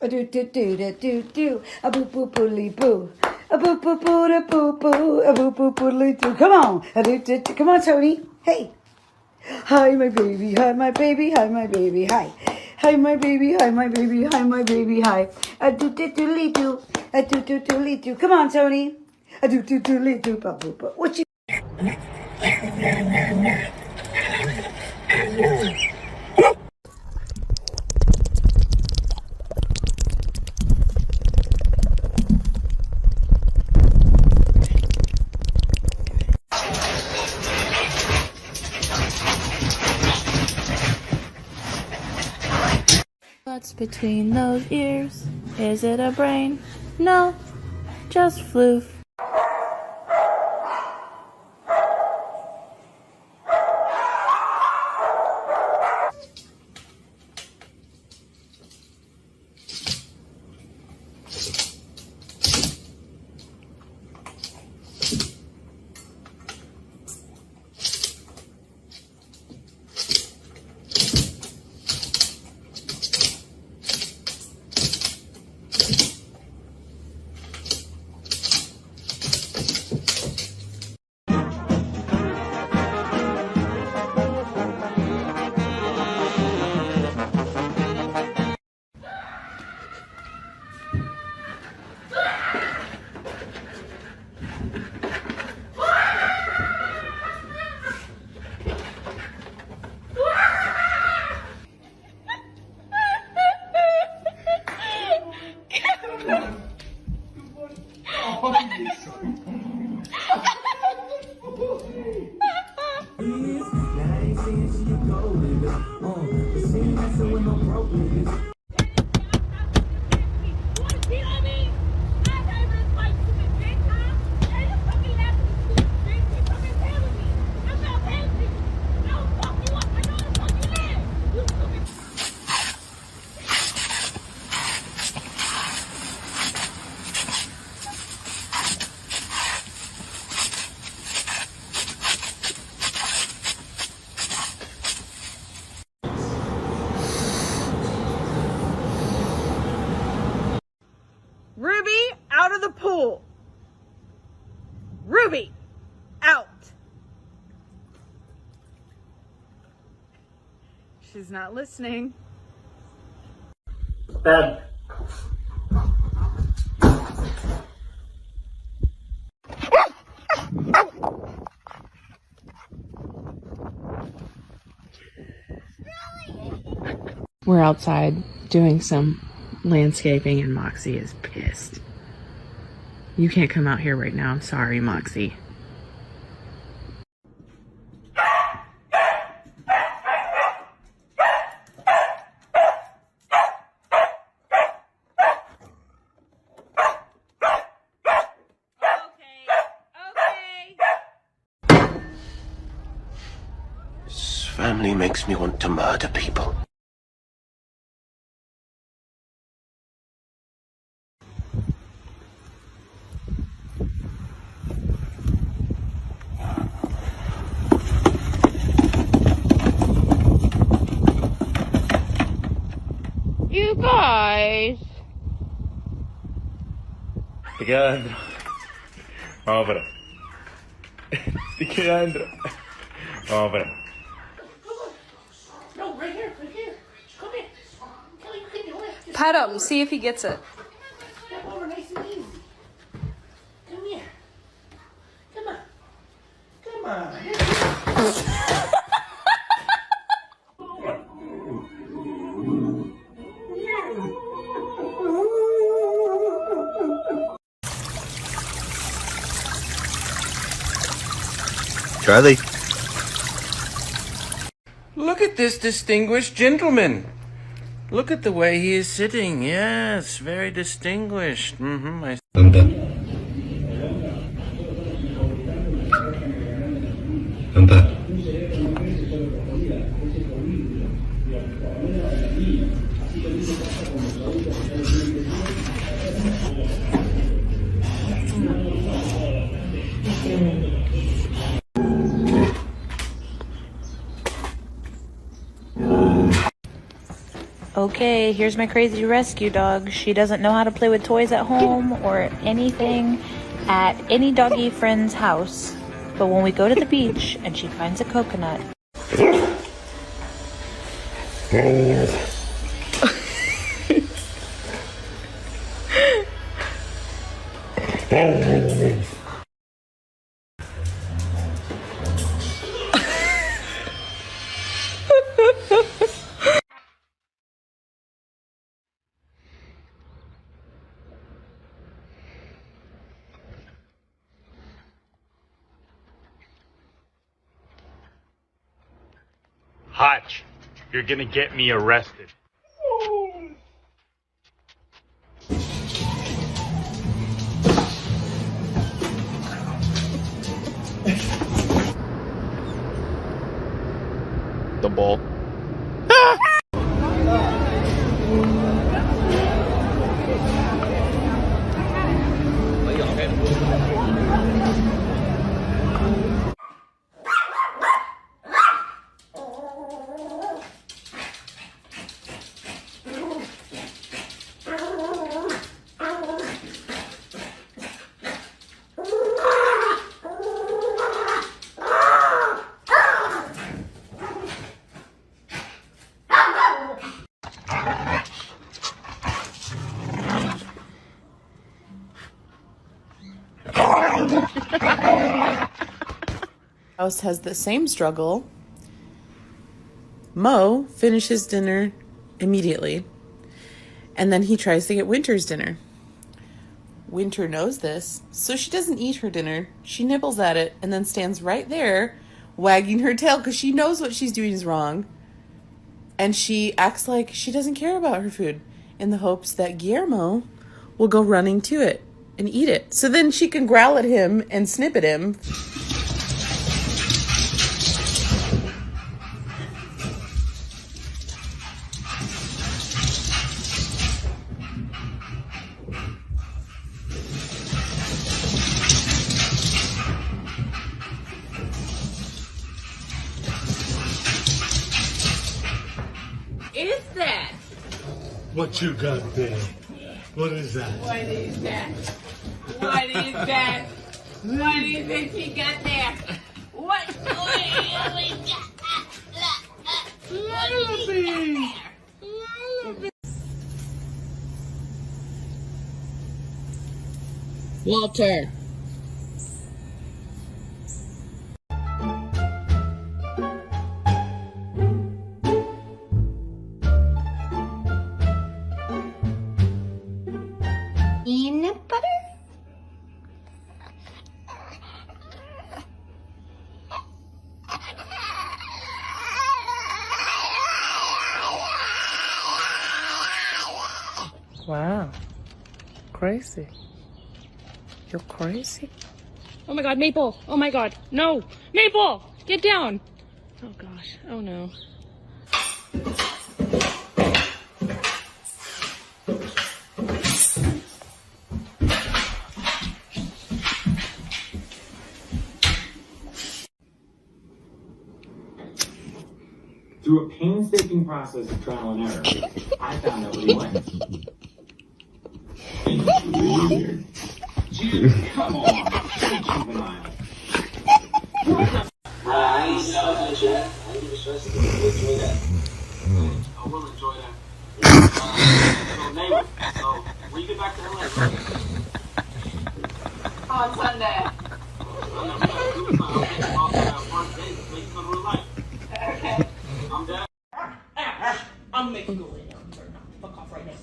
A do do do do do do. A boo boo boodly boo. A boo boo boo da boo boo. A boo boo boodly boo. Come on. A do do do. Come on, Tony. Hey. Hi, my baby. Hi, my baby. Hi, my baby. Hi. Hi, my baby. Hi, my baby. Hi, my baby. Hi. A do do do do. A do do do do. Come on, Tony. A do do do do. What you? What's between those ears? Is it a brain? No, just floof. Ruby, out of the pool. Ruby, out. She's not listening. Bed. We're outside doing some landscaping and Moxie is pissed. You can't come out here right now. I'm sorry, Moxie. This family makes me want to murder people. You guys. Ti queda adentro. Vamos para. Te queda adentro. Vamos para. No, right here, right here. Come here. Kelly, you can do it. Pet him, see if he gets it. Step over nice and easy. Come here. Come on. Come on. Charlie. Look at this distinguished gentleman. Look at the way he is sitting. Yes, very distinguished. I... Okay, here's my crazy rescue dog. She doesn't know how to play with toys at home or anything at any doggy friend's house. But when we go to the beach and she finds a coconut. Hotch, you're gonna get me arrested. The ball. House has the same struggle. Mo finishes dinner immediately, and then he tries to get Winter's dinner. Winter knows this, so she doesn't eat her dinner. She nibbles at it and then stands right there wagging her tail because she knows what she's doing is wrong. And she acts like she doesn't care about her food in the hopes that Guillermo will go running to it and eat it. So then she can growl at him and snip at him. What you got there? What is that? What is that? What is that? What is it you got there? What? Walter. Peanut butter? Wow. Crazy. You're crazy? Oh my god, Maple! Oh my god, no! Maple! Get down! Oh gosh, oh no. Through a painstaking process of trial and error, I found out what he liked. It's really weird. Dude, come on. So juvenile. I will enjoy that. So, neighbor, so when you get back to LA, right? On Sunday. Okay. I'm dead. I'm making you go lay down. Fuck off right now.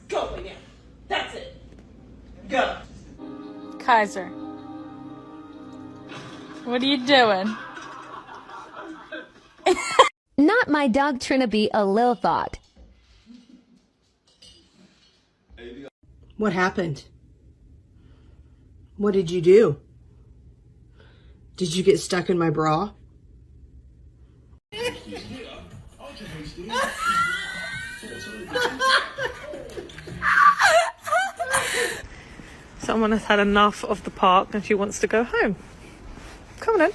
Go lay down. That's it. Go. Kaiser. What are you doing? Not my dog Trinity a little thought. What happened? What did you do? Did you get stuck in my bra? Someone has had enough of the park and she wants to go home. Come on in.